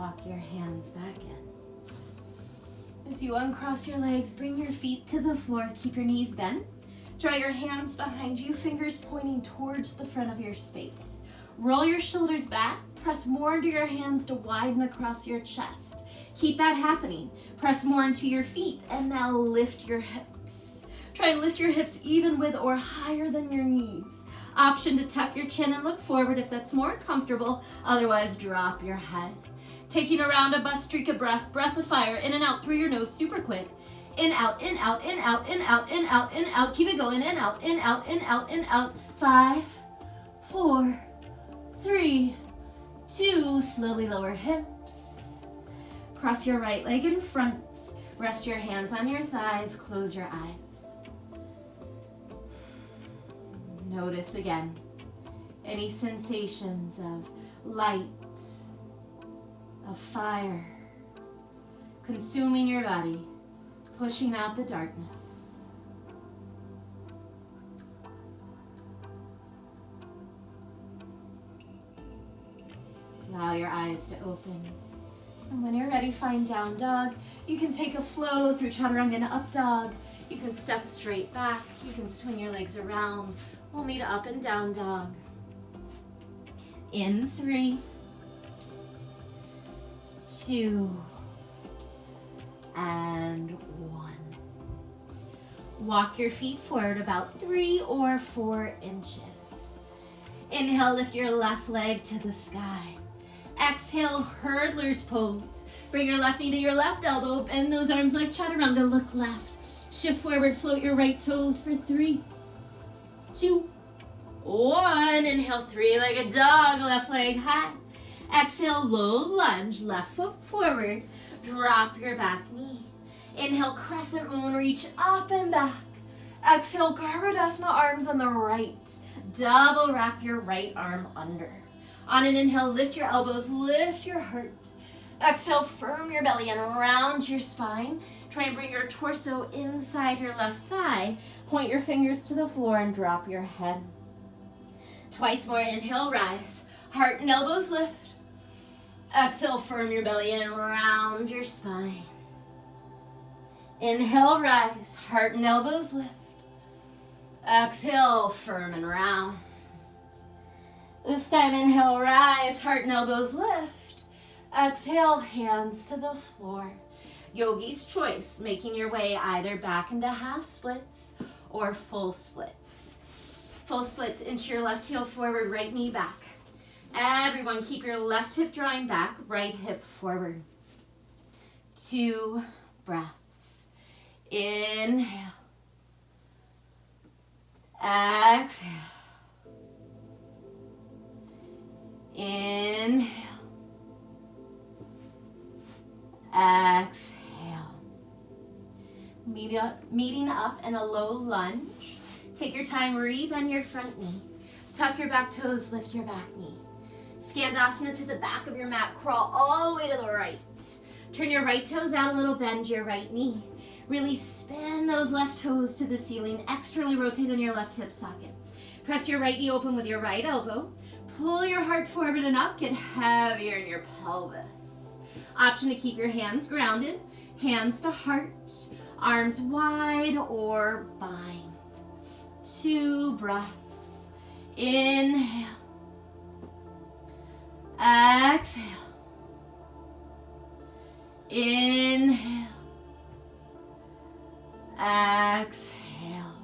walk your hands back in. As you uncross your legs, bring your feet to the floor. Keep your knees bent. Draw your hands behind you, fingers pointing towards the front of your space. Roll your shoulders back. Press more into your hands to widen across your chest. Keep that happening. Press more into your feet, and now lift your hips. Try and lift your hips even with or higher than your knees. Option to tuck your chin and look forward if that's more comfortable. Otherwise, drop your head. Taking a round of bus streak of breath, breath of fire, in and out through your nose, super quick. In, out, in, out, in, out, in, out, in, out, in, out. Keep it going, in, out, in, out, in, out, in, out. 5, 4, 3, 2, slowly lower hips. Cross your right leg in front. Rest your hands on your thighs, close your eyes. Notice again any sensations of light, of fire, consuming your body, pushing out the darkness. Allow your eyes to open. And when you're ready, find down dog. You can take a flow through chaturanga and up dog. You can step straight back. You can swing your legs around. We'll meet up and down dog. In 3, 2, and 1. Walk your feet forward about 3 or 4 inches. Inhale, lift your left leg to the sky. Exhale, hurdler's pose. Bring your left knee to your left elbow. Bend those arms like chaturanga. Look left. Shift forward, float your right toes for 3, 2, 1. Inhale, 3-legged dog, left leg high. Exhale, low lunge, left foot forward. Drop your back knee. Inhale, crescent moon, reach up and back. Exhale, Garudasana, arms on the right. Double wrap your right arm under. On an inhale, lift your elbows, lift your heart. Exhale, firm your belly and round your spine. Try and bring your torso inside your left thigh. Point your fingers to the floor and drop your head. Twice more, inhale, rise. Heart and elbows lift. Exhale, firm your belly and round your spine. Inhale, rise. Heart and elbows lift. Exhale, firm and round. This time, inhale, rise. Heart and elbows lift. Exhale, hands to the floor. Yogi's choice, making your way either back into half splits or full splits. Full splits, inch your left heel forward, right knee back. Everyone, keep your left hip drawing back, right hip forward. 2 breaths. Inhale. Exhale. Inhale. Exhale. Meeting up in a low lunge. Take your time, rebend your front knee. Tuck your back toes, lift your back knee. Skandasana to the back of your mat, crawl all the way to the right. Turn your right toes out a little, bend your right knee. Really spin those left toes to the ceiling, externally rotate on your left hip socket. Press your right knee open with your right elbow. Pull your heart forward and up, get heavier in your pelvis. Option to keep your hands grounded, hands to heart, arms wide or bind. 2 breaths. Inhale. Exhale. Inhale. Exhale.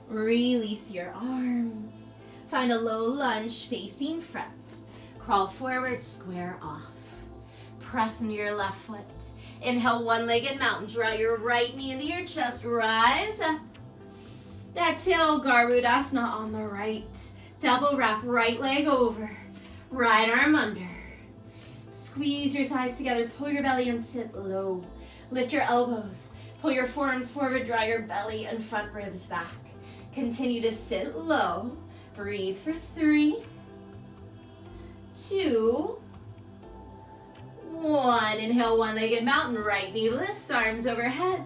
Release your arms. Find a low lunge facing front. Crawl forward, square off. Press into your left foot. Inhale, one-legged mountain. Draw your right knee into your chest. Rise up. Exhale, Garudasana on the right. Double wrap, right leg over. Right arm under. Squeeze your thighs together. Pull your belly and sit low. Lift your elbows. Pull your forearms forward. Draw your belly and front ribs back. Continue to sit low. Breathe for 3, 2, 1. Inhale, one-legged mountain. Right knee lifts, arms overhead.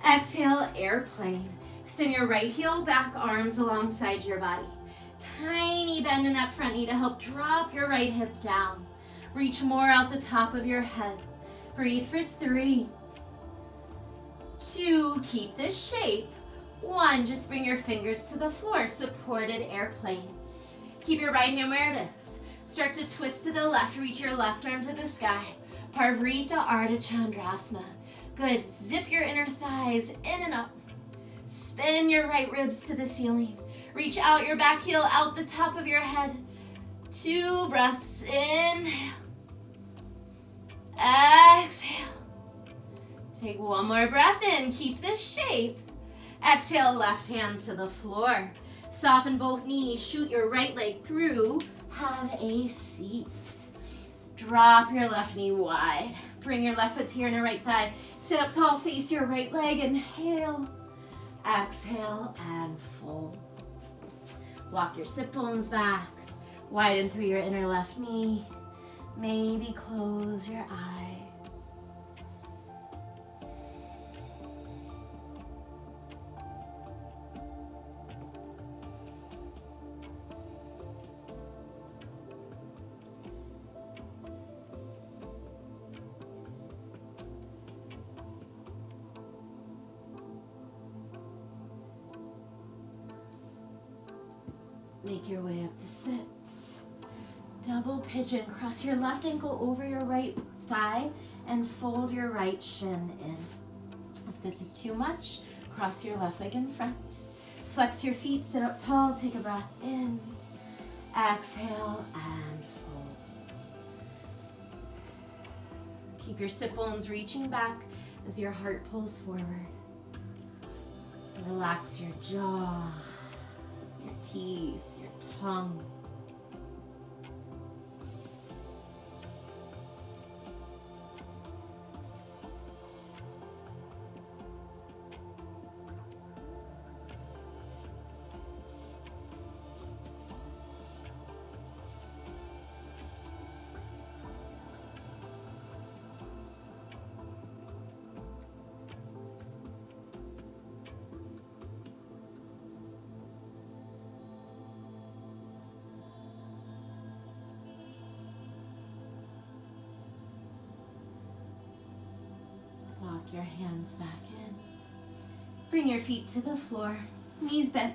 Exhale, airplane. Extend your right heel back, arms alongside your body. Tiny bend in that front knee to help drop your right hip down. Reach more out the top of your head. Breathe for 3, 2, keep this shape. 1, just bring your fingers to the floor, supported airplane. Keep your right hand where it is. Start to twist to the left, reach your left arm to the sky. Parvrita Ardha Chandrasana. Good, zip your inner thighs in and up. Spin your right ribs to the ceiling. Reach out your back heel out the top of your head. 2 breaths, inhale. Exhale. Take 1 more breath in, keep this shape. Exhale, left hand to the floor. Soften both knees, shoot your right leg through. Have a seat. Drop your left knee wide. Bring your left foot to your inner right thigh. Sit up tall, face your right leg. Inhale, exhale, and fold. Walk your sit bones back. Widen through your inner left knee. Maybe close your eyes. Make your way up to sit. Double pigeon. Cross your left ankle over your right thigh and fold your right shin in. If this is too much, cross your left leg in front. Flex your feet, sit up tall, take a breath in. Exhale and fold. Keep your sit bones reaching back as your heart pulls forward. Relax your jaw, your teeth, your tongue. Walk your hands back in. Bring your feet to the floor. Knees bent.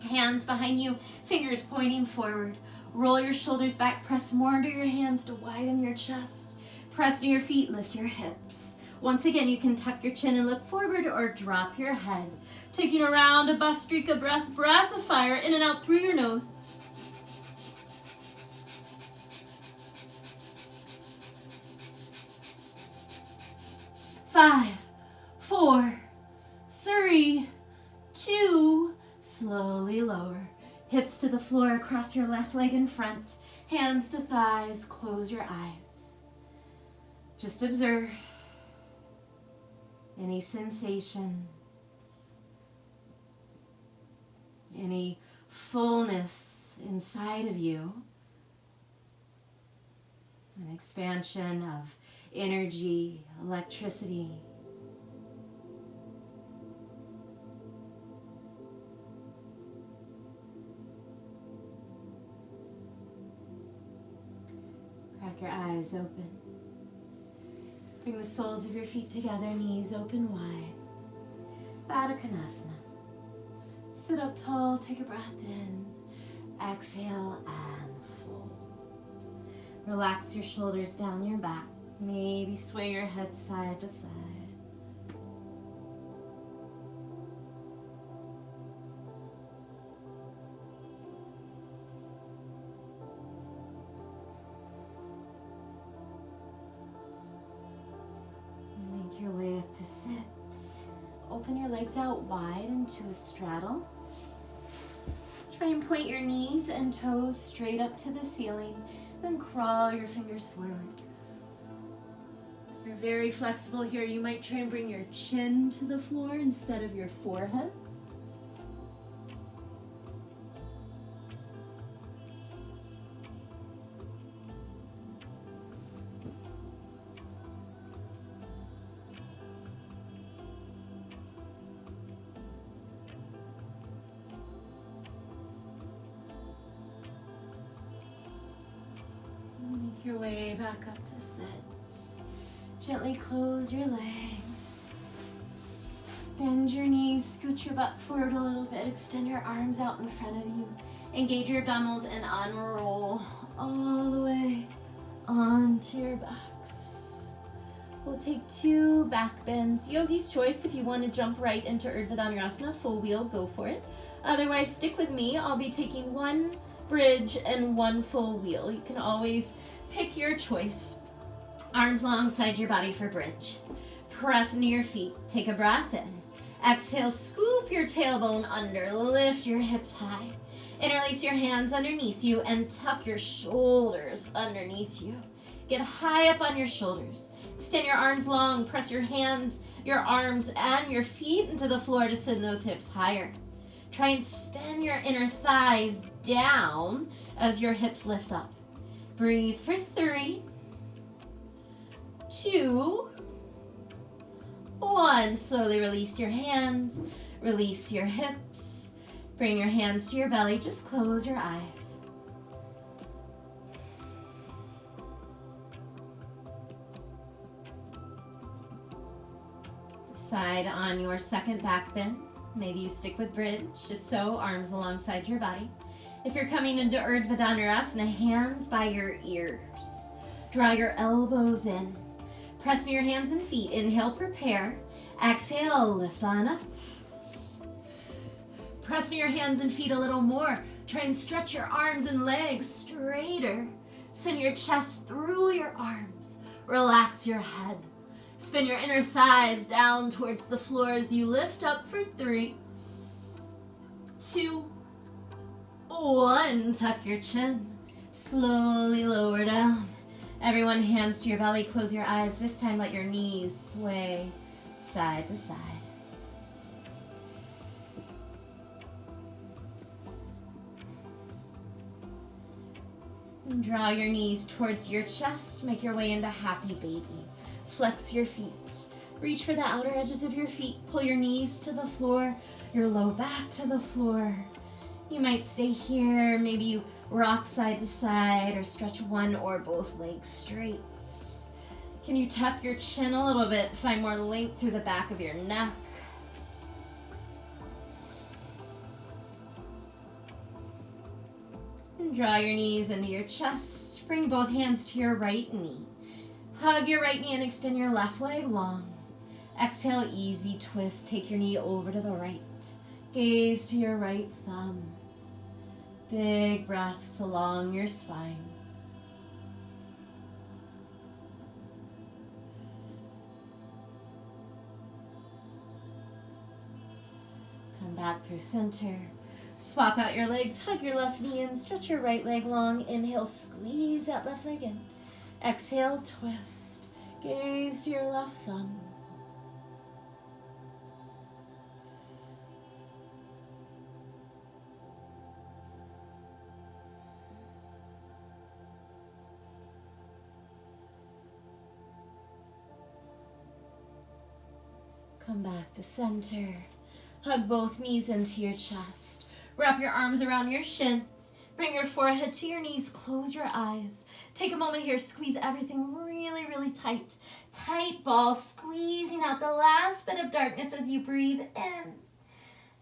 Hands behind you. Fingers pointing forward. Roll your shoulders back. Press more into your hands to widen your chest. Press to your feet. Lift your hips. Once again, you can tuck your chin and look forward or drop your head. Taking a round of Bhastrika breath. Breath of fire in and out through your nose. Five, 4, 3, 2, slowly lower. Hips to the floor, cross your left leg in front. Hands to thighs, close your eyes. Just observe any sensations, any fullness inside of you, an expansion of energy, electricity. Crack your eyes open. Bring the soles of your feet together, knees open wide. Baddha Konasana. Sit up tall, take a breath in. Exhale and fold. Relax your shoulders down your back. Maybe sway your head side to side. Make your way up to sit. Open your legs out wide into a straddle. Try and point your knees and toes straight up to the ceiling. Then crawl your fingers forward. You're very flexible here. You might try and bring your chin to the floor instead of your forehead. your way back up to sit. Gently close your legs. Bend your knees, scoot your butt forward a little bit, extend your arms out in front of you. Engage your abdominals and unroll all the way onto your backs. We'll take 2 back bends. Yogi's choice. If you want to jump right into Urdhva Dhanurasana, full wheel, go for it. Otherwise, stick with me. I'll be taking 1 bridge and 1 full wheel. You can always pick your choice. Arms alongside your body for bridge. Press into your feet. Take a breath in. Exhale, scoop your tailbone under. Lift your hips high. Interlace your hands underneath you and tuck your shoulders underneath you. Get high up on your shoulders. Extend your arms long. Press your hands, your arms, and your feet into the floor to send those hips higher. Try and spin your inner thighs down as your hips lift up. Breathe for 3, 2, 1. Slowly release your hands, release your hips. Bring your hands to your belly, just close your eyes. Decide on your second back bend. Maybe you stick with bridge. If so, arms alongside your body. If you're coming into Urdhva Dhanurasana, hands by your ears. Draw your elbows in. Press into your hands and feet. Inhale, prepare. Exhale, lift on up. Press into your hands and feet a little more. Try and stretch your arms and legs straighter. Send your chest through your arms. Relax your head. Spin your inner thighs down towards the floor as you lift up for 3, 2, 1. Tuck your chin. Slowly lower down. Everyone, hands to your belly. Close your eyes. This time let your knees sway side to side. And draw your knees towards your chest. Make your way into happy baby. Flex your feet. Reach for the outer edges of your feet. Pull your knees to the floor, your low back to the floor. You might stay here. Maybe you rock side to side or stretch one or both legs straight. Can you tuck your chin a little bit? Find more length through the back of your neck. And draw your knees into your chest. Bring both hands to your right knee. Hug your right knee and extend your left leg long. Exhale, easy twist. Take your knee over to the right. Gaze to your right thumb. Big breaths along your spine. Come back through center. Swap out your legs, hug your left knee in, stretch your right leg long. Inhale, squeeze that left leg in. Exhale, twist. Gaze to your left thumb. Come back to center. Hug both knees into your chest. Wrap your arms around your shins. Bring your forehead to your knees. Close your eyes. Take a moment here. Squeeze everything really, really tight. Tight ball, squeezing out the last bit of darkness as you breathe in.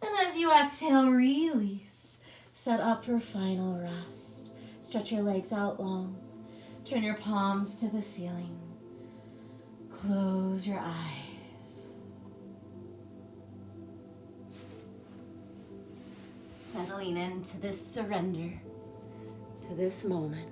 And as you exhale, release. Set up for final rest. Stretch your legs out long. Turn your palms to the ceiling. Close your eyes. Settling into this surrender, to this moment.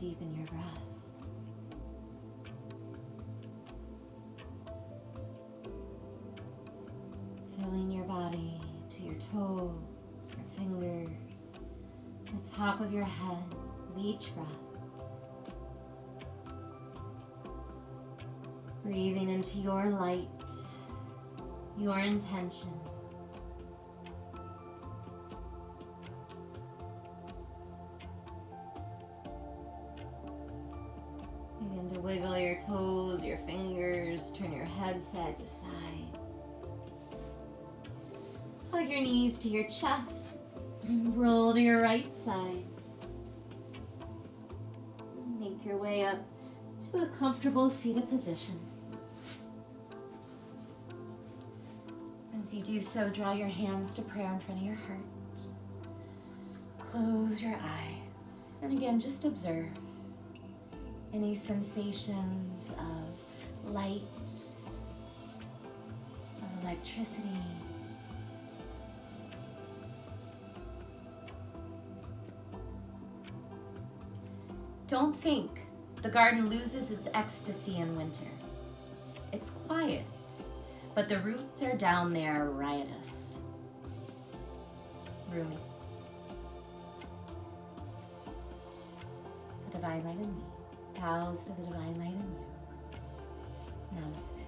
deepen your breath. Filling your body to your toes, your fingers, the top of your head with each breath. Breathing into your light, your intention. Begin to wiggle your toes, your fingers, turn your head side to side. Hug your knees to your chest, roll to your right side. Make your way up to a comfortable seated position. As you do so, draw your hands to prayer in front of your heart. Close your eyes, and again, just observe any sensations of light, of electricity. Don't think the garden loses its ecstasy in winter. It's quiet, but the roots are down there riotous. Rumi. The divine light in me bows to the divine light in you. Namaste.